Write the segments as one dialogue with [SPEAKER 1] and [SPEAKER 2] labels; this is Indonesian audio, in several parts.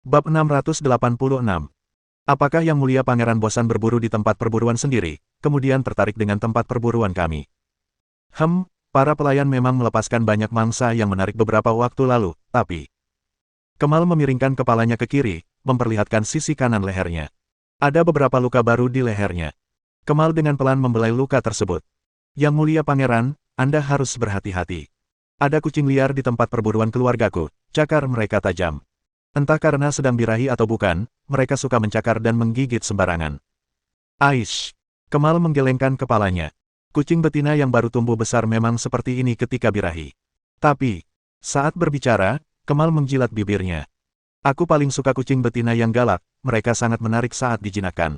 [SPEAKER 1] Bab 686. Apakah Yang Mulia Pangeran bosan berburu di tempat perburuan sendiri, kemudian tertarik dengan tempat perburuan kami? Para pelayan memang melepaskan banyak mangsa yang menarik beberapa waktu lalu, tapi... Kemal memiringkan kepalanya ke kiri, memperlihatkan sisi kanan lehernya. Ada beberapa luka baru di lehernya. Kemal dengan pelan membelai luka tersebut. Yang Mulia Pangeran, Anda harus berhati-hati. Ada kucing liar di tempat perburuan keluargaku, cakar mereka tajam. Entah karena sedang birahi atau bukan, mereka suka mencakar dan menggigit sembarangan. Aish! Kemal menggelengkan kepalanya. Kucing betina yang baru tumbuh besar memang seperti ini ketika birahi. Tapi, saat berbicara, Kemal menjilat bibirnya. Aku paling suka kucing betina yang galak, mereka sangat menarik saat dijinakkan.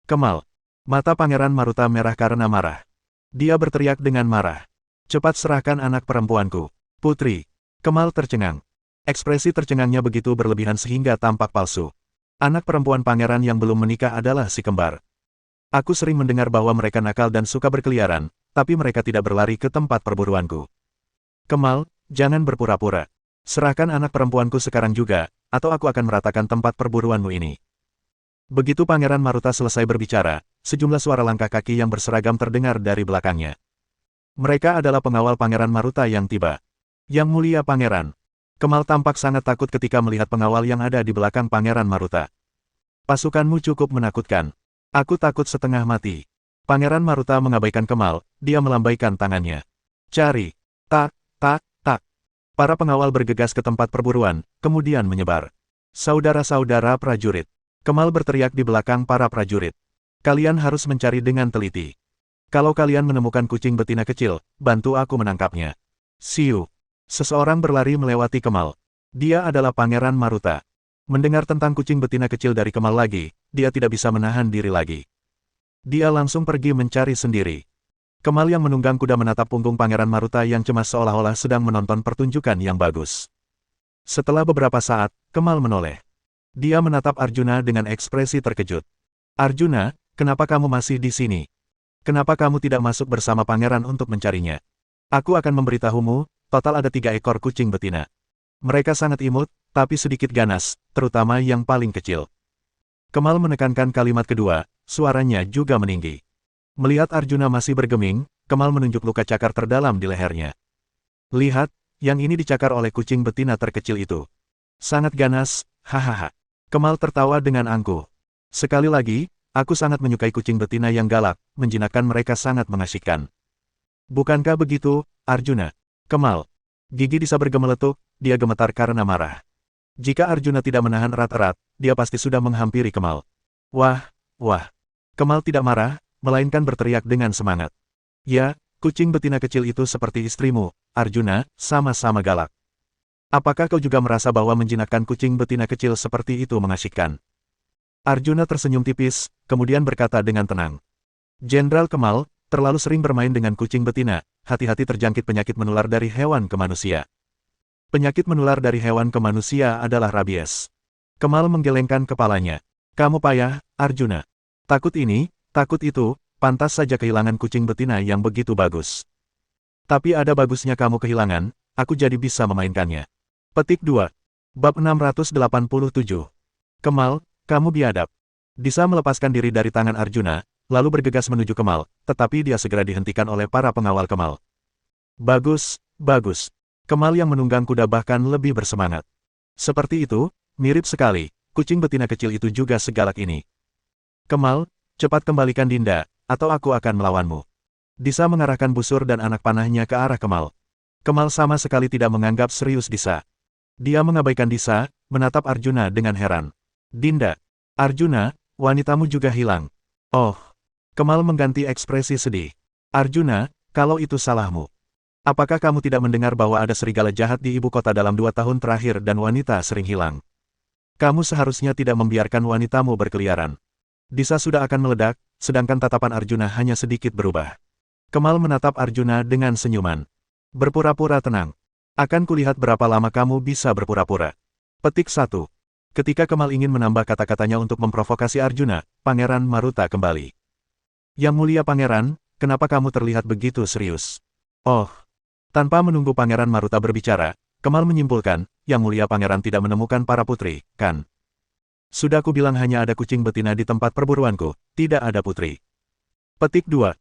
[SPEAKER 1] Kemal. Mata Pangeran Maruta merah karena marah. Dia berteriak dengan marah. Cepat serahkan anak perempuanku. Putri. Kemal tercengang. Ekspresi tercengangnya begitu berlebihan sehingga tampak palsu. Anak perempuan pangeran yang belum menikah adalah si kembar. Aku sering mendengar bahwa mereka nakal dan suka berkeliaran, tapi mereka tidak berlari ke tempat perburuanku. Kemal, jangan berpura-pura. Serahkan anak perempuanku sekarang juga, atau aku akan meratakan tempat perburuanmu ini. Begitu Pangeran Maruta selesai berbicara, sejumlah suara langkah kaki yang berseragam terdengar dari belakangnya. Mereka adalah pengawal Pangeran Maruta yang tiba. Yang Mulia Pangeran. Kemal tampak sangat takut ketika melihat pengawal yang ada di belakang Pangeran Maruta. Pasukanmu cukup menakutkan. Aku takut setengah mati. Pangeran Maruta mengabaikan Kemal, dia melambaikan tangannya. Cari. Tak, tak, tak. Para pengawal bergegas ke tempat perburuan, kemudian menyebar. Saudara-saudara prajurit. Kemal berteriak di belakang para prajurit. Kalian harus mencari dengan teliti. Kalau kalian menemukan kucing betina kecil, bantu aku menangkapnya. Siu. Seseorang berlari melewati Kemal. Dia adalah Pangeran Maruta. Mendengar tentang kucing betina kecil dari Kemal lagi, dia tidak bisa menahan diri lagi. Dia langsung pergi mencari sendiri. Kemal yang menunggang kuda menatap punggung Pangeran Maruta yang cemas seolah-olah sedang menonton pertunjukan yang bagus. Setelah beberapa saat, Kemal menoleh. Dia menatap Arjuna dengan ekspresi terkejut. Arjuna, kenapa kamu masih di sini? Kenapa kamu tidak masuk bersama pangeran untuk mencarinya? Aku akan memberitahumu, total ada 3 ekor kucing betina. Mereka sangat imut, tapi sedikit ganas, terutama yang paling kecil. Kemal menekankan kalimat kedua, suaranya juga meninggi. Melihat Arjuna masih bergeming, Kemal menunjuk luka cakar terdalam di lehernya. Lihat, yang ini dicakar oleh kucing betina terkecil itu. Sangat ganas, hahaha. Kemal tertawa dengan angkuh. Sekali lagi, aku sangat menyukai kucing betina yang galak, menjinakkan mereka sangat mengasyikkan. Bukankah begitu, Arjuna? Kemal. Gigi di Saber gemeletuk, dia gemetar karena marah. Jika Arjuna tidak menahan erat-erat, dia pasti sudah menghampiri Kemal. Wah, wah. Kemal tidak marah, melainkan berteriak dengan semangat. Ya, kucing betina kecil itu seperti istrimu, Arjuna, sama-sama galak. Apakah kau juga merasa bahwa menjinakkan kucing betina kecil seperti itu mengasyikkan? Arjuna tersenyum tipis, kemudian berkata dengan tenang. Jenderal Kemal, terlalu sering bermain dengan kucing betina, hati-hati terjangkit penyakit menular dari hewan ke manusia. Penyakit menular dari hewan ke manusia adalah rabies. Kemal menggelengkan kepalanya. Kamu payah, Arjuna. Takut ini, takut itu, pantas saja kehilangan kucing betina yang begitu bagus. Tapi ada bagusnya kamu kehilangan, aku jadi bisa memainkannya. Petik 2. Bab 687. Kemal, kamu biadab. Disa melepaskan diri dari tangan Arjuna, lalu bergegas menuju Kemal, tetapi dia segera dihentikan oleh para pengawal Kemal. Bagus, bagus. Kemal yang menunggang kuda bahkan lebih bersemangat. Seperti itu, mirip sekali, kucing betina kecil itu juga segalak ini. Kemal, cepat kembalikan Dinda, atau aku akan melawanmu. Disa mengarahkan busur dan anak panahnya ke arah Kemal. Kemal sama sekali tidak menganggap serius Disa. Dia mengabaikan Disa, menatap Arjuna dengan heran. Dinda. Arjuna, wanitamu juga hilang. Oh. Kemal mengganti ekspresi sedih. Arjuna, kalau itu salahmu. Apakah kamu tidak mendengar bahwa ada serigala jahat di ibu kota dalam 2 tahun terakhir dan wanita sering hilang? Kamu seharusnya tidak membiarkan wanitamu berkeliaran. Disa sudah akan meledak, sedangkan tatapan Arjuna hanya sedikit berubah. Kemal menatap Arjuna dengan senyuman. Berpura-pura tenang. Akan kulihat berapa lama kamu bisa berpura-pura. Petik 1. Ketika Kemal ingin menambah kata-katanya untuk memprovokasi Arjuna, Pangeran Maruta kembali. Yang Mulia Pangeran, kenapa kamu terlihat begitu serius? Oh. Tanpa menunggu Pangeran Maruta berbicara, Kemal menyimpulkan, Yang Mulia Pangeran tidak menemukan para putri, kan? Sudah aku bilang hanya ada kucing betina di tempat perburuanku, tidak ada putri. Petik 2.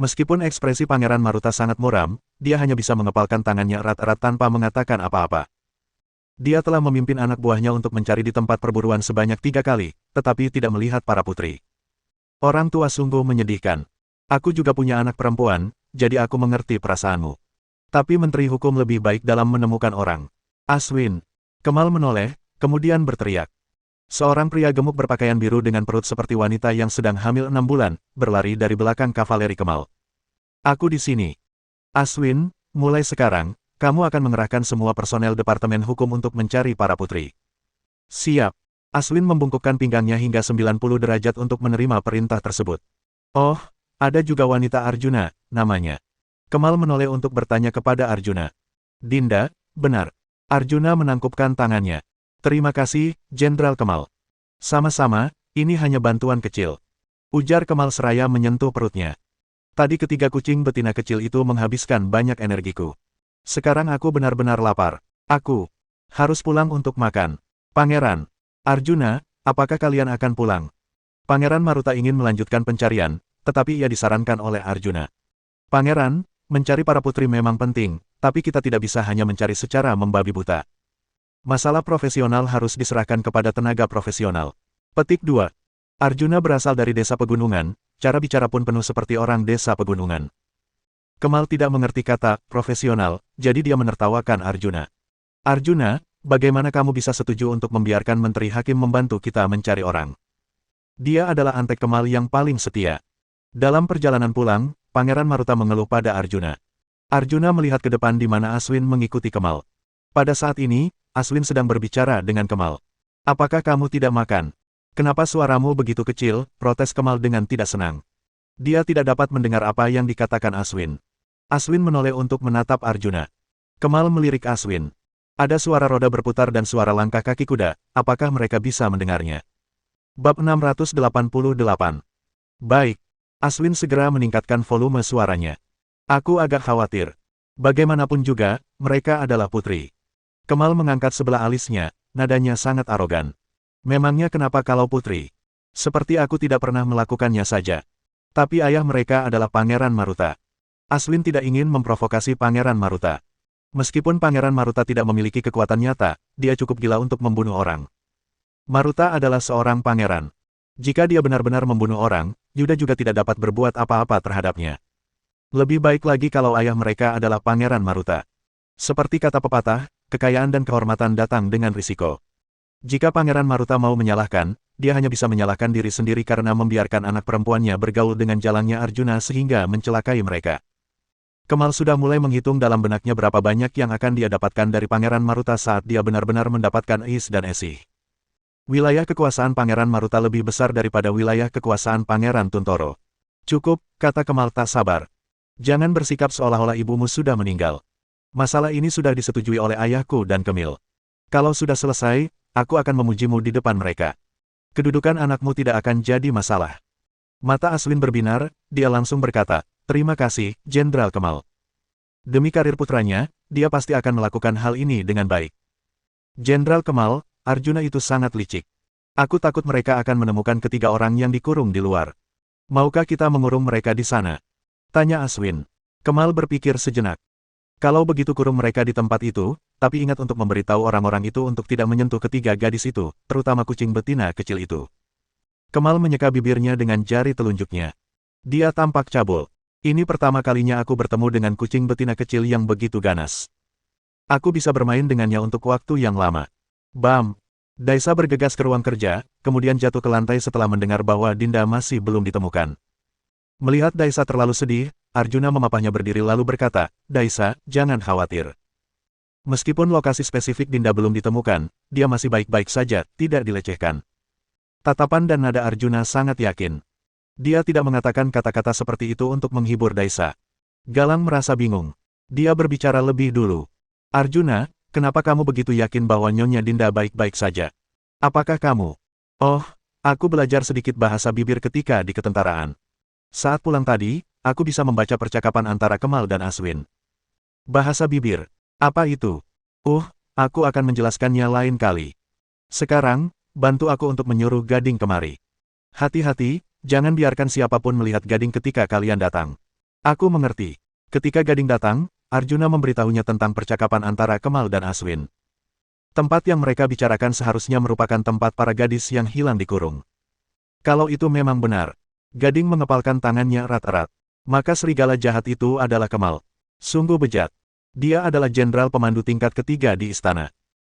[SPEAKER 1] Meskipun ekspresi Pangeran Maruta sangat muram, dia hanya bisa mengepalkan tangannya erat-erat tanpa mengatakan apa-apa. Dia telah memimpin anak buahnya untuk mencari di tempat perburuan sebanyak 3 kali, tetapi tidak melihat para putri. Orang tua sungguh menyedihkan. Aku juga punya anak perempuan, jadi aku mengerti perasaanmu. Tapi Menteri Hukum lebih baik dalam menemukan orang. Aswin. Kemal menoleh, kemudian berteriak. Seorang pria gemuk berpakaian biru dengan perut seperti wanita yang sedang hamil 6 bulan, berlari dari belakang kavaleri Kemal. Aku di sini. Aswin, mulai sekarang, kamu akan mengerahkan semua personel Departemen Hukum untuk mencari para putri. Siap. Aswin membungkukkan pinggangnya hingga 90 derajat untuk menerima perintah tersebut. Oh, ada juga wanita Arjuna, namanya. Kemal menoleh untuk bertanya kepada Arjuna. Dinda, benar. Arjuna menangkupkan tangannya. Terima kasih, Jenderal Kemal. Sama-sama, ini hanya bantuan kecil. Ujar Kemal seraya menyentuh perutnya. Tadi ketiga kucing betina kecil itu menghabiskan banyak energiku. Sekarang aku benar-benar lapar. Aku harus pulang untuk makan. Pangeran. Arjuna, apakah kalian akan pulang? Pangeran Maruta ingin melanjutkan pencarian, tetapi ia disarankan oleh Arjuna. Pangeran, mencari para putri memang penting, tapi kita tidak bisa hanya mencari secara membabi buta. Masalah profesional harus diserahkan kepada tenaga profesional. Petik 2. Arjuna berasal dari desa pegunungan, cara bicara pun penuh seperti orang desa pegunungan. Kemal tidak mengerti kata profesional, jadi dia menertawakan Arjuna. Arjuna, bagaimana kamu bisa setuju untuk membiarkan Menteri Hakim membantu kita mencari orang? Dia adalah antek Kemal yang paling setia. Dalam perjalanan pulang, Pangeran Maruta mengeluh pada Arjuna. Arjuna melihat ke depan di mana Aswin mengikuti Kemal. Pada saat ini, Aswin sedang berbicara dengan Kemal. Apakah kamu tidak makan? Kenapa suaramu begitu kecil? Protes Kemal dengan tidak senang. Dia tidak dapat mendengar apa yang dikatakan Aswin. Aswin menoleh untuk menatap Arjuna. Kemal melirik Aswin. Ada suara roda berputar dan suara langkah kaki kuda, apakah mereka bisa mendengarnya? Bab 688. Baik. Aswin segera meningkatkan volume suaranya. Aku agak khawatir. Bagaimanapun juga, mereka adalah putri. Kemal mengangkat sebelah alisnya, nadanya sangat arogan. Memangnya kenapa kalau putri? Seperti aku tidak pernah melakukannya saja. Tapi ayah mereka adalah Pangeran Maruta. Aswin tidak ingin memprovokasi Pangeran Maruta. Meskipun Pangeran Maruta tidak memiliki kekuatan nyata, dia cukup gila untuk membunuh orang. Maruta adalah seorang pangeran. Jika dia benar-benar membunuh orang, Yuda juga tidak dapat berbuat apa-apa terhadapnya. Lebih baik lagi kalau ayah mereka adalah Pangeran Maruta. Seperti kata pepatah, kekayaan dan kehormatan datang dengan risiko. Jika Pangeran Maruta mau menyalahkan, dia hanya bisa menyalahkan diri sendiri karena membiarkan anak perempuannya bergaul dengan jalannya Arjuna sehingga mencelakai mereka. Kemal sudah mulai menghitung dalam benaknya berapa banyak yang akan dia dapatkan dari Pangeran Maruta saat dia benar-benar mendapatkan Is dan Esih. Wilayah kekuasaan Pangeran Maruta lebih besar daripada wilayah kekuasaan Pangeran Tuntoro. Cukup, kata Kemal tak sabar. Jangan bersikap seolah-olah ibumu sudah meninggal. Masalah ini sudah disetujui oleh ayahku dan Kemil. Kalau sudah selesai, aku akan memujimu di depan mereka. Kedudukan anakmu tidak akan jadi masalah. Mata Aswin berbinar, dia langsung berkata, terima kasih, Jenderal Kemal. Demi karir putranya, dia pasti akan melakukan hal ini dengan baik. Jenderal Kemal, Arjuna itu sangat licik. Aku takut mereka akan menemukan ketiga orang yang dikurung di luar. Maukah kita mengurung mereka di sana? Tanya Aswin. Kemal berpikir sejenak. Kalau begitu kurung mereka di tempat itu, tapi ingat untuk memberitahu orang-orang itu untuk tidak menyentuh ketiga gadis itu, terutama kucing betina kecil itu. Kemal menyeka bibirnya dengan jari telunjuknya. Dia tampak cabul. Ini pertama kalinya aku bertemu dengan kucing betina kecil yang begitu ganas. Aku bisa bermain dengannya untuk waktu yang lama. Bam! Daisa bergegas ke ruang kerja, kemudian jatuh ke lantai setelah mendengar bahwa Dinda masih belum ditemukan. Melihat Daisa terlalu sedih, Arjuna memapahnya berdiri lalu berkata, Daisa, jangan khawatir. Meskipun lokasi spesifik Dinda belum ditemukan, dia masih baik-baik saja, tidak dilecehkan. Tatapan dan nada Arjuna sangat yakin. Dia tidak mengatakan kata-kata seperti itu untuk menghibur Daisa. Galang merasa bingung. Dia berbicara lebih dulu. Arjuna, kenapa kamu begitu yakin bahwa Nyonya Dinda baik-baik saja? Apakah kamu? Oh, aku belajar sedikit bahasa bibir ketika di ketentaraan. Saat pulang tadi, aku bisa membaca percakapan antara Kemal dan Aswin. Bahasa bibir. Apa itu? Aku akan menjelaskannya lain kali. Sekarang, bantu aku untuk menyuruh Gading kemari. Hati-hati, jangan biarkan siapapun melihat Gading ketika kalian datang. Aku mengerti. Ketika Gading datang, Arjuna memberitahunya tentang percakapan antara Kemal dan Aswin. Tempat yang mereka bicarakan seharusnya merupakan tempat para gadis yang hilang dikurung. Kalau itu memang benar, Gading mengepalkan tangannya erat-erat. Maka serigala jahat itu adalah Kemal. Sungguh bejat. Dia adalah jenderal pemandu tingkat ketiga di istana.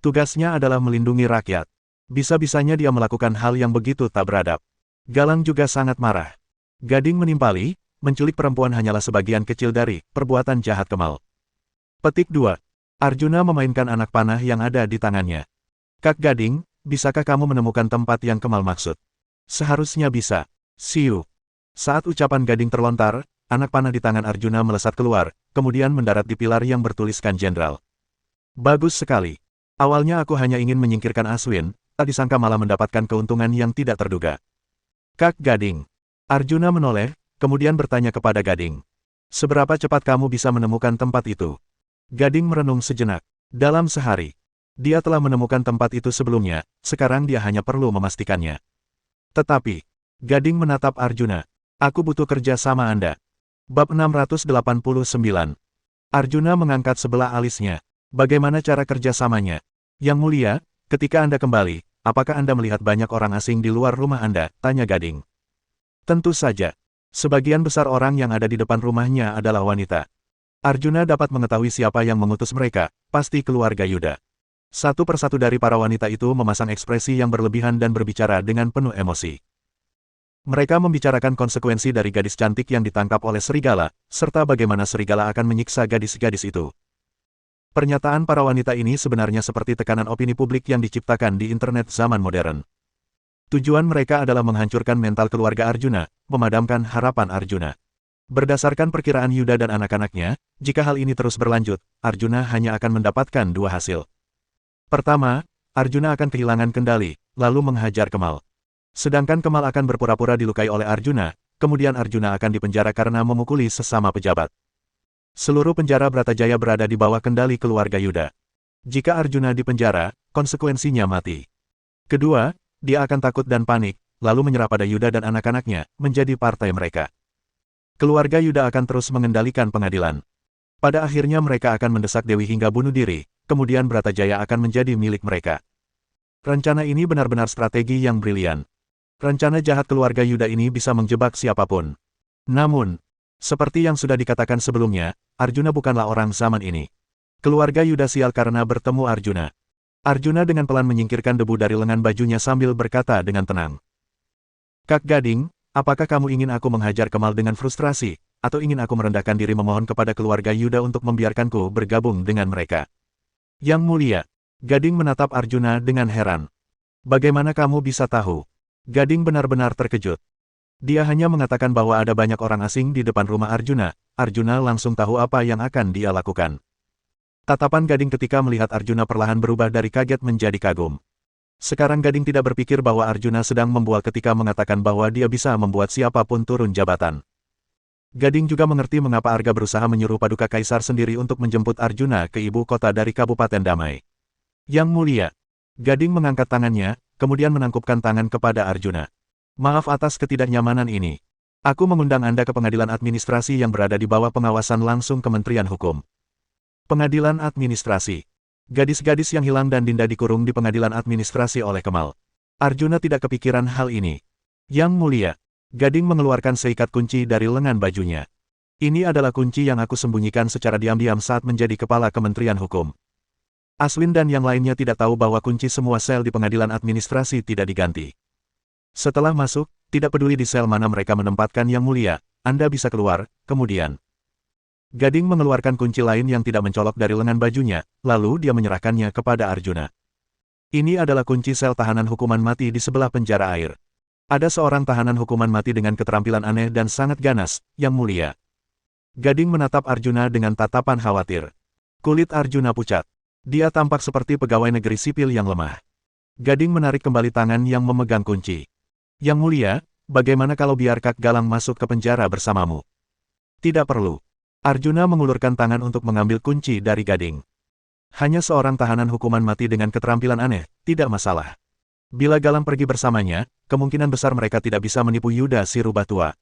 [SPEAKER 1] Tugasnya adalah melindungi rakyat. Bisa-bisanya dia melakukan hal yang begitu tak beradab. Galang juga sangat marah. Gading menimpali, menculik perempuan hanyalah sebagian kecil dari perbuatan jahat Kemal. Petik 2. Arjuna memainkan anak panah yang ada di tangannya. Kak Gading, bisakah kamu menemukan tempat yang Kemal maksud? Seharusnya bisa. Siu. Saat ucapan Gading terlontar, anak panah di tangan Arjuna melesat keluar, kemudian mendarat di pilar yang bertuliskan Jenderal. Bagus sekali. Awalnya aku hanya ingin menyingkirkan Aswin, tak disangka malah mendapatkan keuntungan yang tidak terduga. Kak Gading. Arjuna menoleh, kemudian bertanya kepada Gading. Seberapa cepat kamu bisa menemukan tempat itu? Gading merenung sejenak. Dalam sehari. Dia telah menemukan tempat itu sebelumnya, sekarang dia hanya perlu memastikannya. Tetapi, Gading menatap Arjuna. Aku butuh kerja sama Anda. Bab 689. Arjuna mengangkat sebelah alisnya. Bagaimana cara kerjasamanya? Yang mulia, ketika Anda kembali, apakah Anda melihat banyak orang asing di luar rumah Anda? Tanya Gading. Tentu saja. Sebagian besar orang yang ada di depan rumahnya adalah wanita. Arjuna dapat mengetahui siapa yang mengutus mereka, pasti keluarga Yuda. Satu persatu dari para wanita itu memasang ekspresi yang berlebihan dan berbicara dengan penuh emosi. Mereka membicarakan konsekuensi dari gadis cantik yang ditangkap oleh serigala, serta bagaimana serigala akan menyiksa gadis-gadis itu. Pernyataan para wanita ini sebenarnya seperti tekanan opini publik yang diciptakan di internet zaman modern. Tujuan mereka adalah menghancurkan mental keluarga Arjuna, memadamkan harapan Arjuna. Berdasarkan perkiraan Yuda dan anak-anaknya, jika hal ini terus berlanjut, Arjuna hanya akan mendapatkan dua hasil. Pertama, Arjuna akan kehilangan kendali, lalu menghajar Kemal. Sedangkan Kemal akan berpura-pura dilukai oleh Arjuna, kemudian Arjuna akan dipenjara karena memukuli sesama pejabat. Seluruh penjara Bratajaya berada di bawah kendali keluarga Yuda. Jika Arjuna dipenjara, konsekuensinya mati. Kedua, dia akan takut dan panik, lalu menyerah pada Yuda dan anak-anaknya, menjadi partai mereka. Keluarga Yuda akan terus mengendalikan pengadilan. Pada akhirnya mereka akan mendesak Dewi hingga bunuh diri, kemudian Bratajaya akan menjadi milik mereka. Rencana ini benar-benar strategi yang brilian. Rencana jahat keluarga Yuda ini bisa menjebak siapapun. Namun, seperti yang sudah dikatakan sebelumnya, Arjuna bukanlah orang zaman ini. Keluarga Yuda sial karena bertemu Arjuna. Arjuna dengan pelan menyingkirkan debu dari lengan bajunya sambil berkata dengan tenang. Kak Gading, apakah kamu ingin aku menghajar Kemal dengan frustrasi, atau ingin aku merendahkan diri memohon kepada keluarga Yuda untuk membiarkanku bergabung dengan mereka? Yang mulia, Gading menatap Arjuna dengan heran. Bagaimana kamu bisa tahu? Gading benar-benar terkejut. Dia hanya mengatakan bahwa ada banyak orang asing di depan rumah Arjuna. Arjuna langsung tahu apa yang akan dia lakukan. Tatapan Gading ketika melihat Arjuna perlahan berubah dari kaget menjadi kagum. Sekarang Gading tidak berpikir bahwa Arjuna sedang membual ketika mengatakan bahwa dia bisa membuat siapapun turun jabatan. Gading juga mengerti mengapa Arga berusaha menyuruh Paduka Kaisar sendiri untuk menjemput Arjuna ke ibu kota dari Kabupaten Damai. Yang mulia, Gading mengangkat tangannya, kemudian menangkupkan tangan kepada Arjuna. Maaf atas ketidaknyamanan ini. Aku mengundang Anda ke pengadilan administrasi yang berada di bawah pengawasan langsung Kementerian Hukum. Pengadilan administrasi. Gadis-gadis yang hilang dan Dinda dikurung di pengadilan administrasi oleh Kemal. Arjuna tidak kepikiran hal ini. Yang mulia, Gading mengeluarkan seikat kunci dari lengan bajunya. Ini adalah kunci yang aku sembunyikan secara diam-diam saat menjadi kepala Kementerian Hukum. Aswin dan yang lainnya tidak tahu bahwa kunci semua sel di pengadilan administrasi tidak diganti. Setelah masuk, tidak peduli di sel mana mereka menempatkan yang mulia, Anda bisa keluar, kemudian. Gading mengeluarkan kunci lain yang tidak mencolok dari lengan bajunya, lalu dia menyerahkannya kepada Arjuna. Ini adalah kunci sel tahanan hukuman mati di sebelah penjara air. Ada seorang tahanan hukuman mati dengan keterampilan aneh dan sangat ganas, yang mulia. Gading menatap Arjuna dengan tatapan khawatir. Kulit Arjuna pucat. Dia tampak seperti pegawai negeri sipil yang lemah. Gading menarik kembali tangan yang memegang kunci. Yang mulia, bagaimana kalau biar Kak Galang masuk ke penjara bersamamu? Tidak perlu. Arjuna mengulurkan tangan untuk mengambil kunci dari Gading.
[SPEAKER 2] Hanya seorang tahanan hukuman mati dengan keterampilan aneh, tidak masalah. Bila Galang pergi bersamanya, kemungkinan besar mereka tidak bisa menipu Yuda si rubah tua.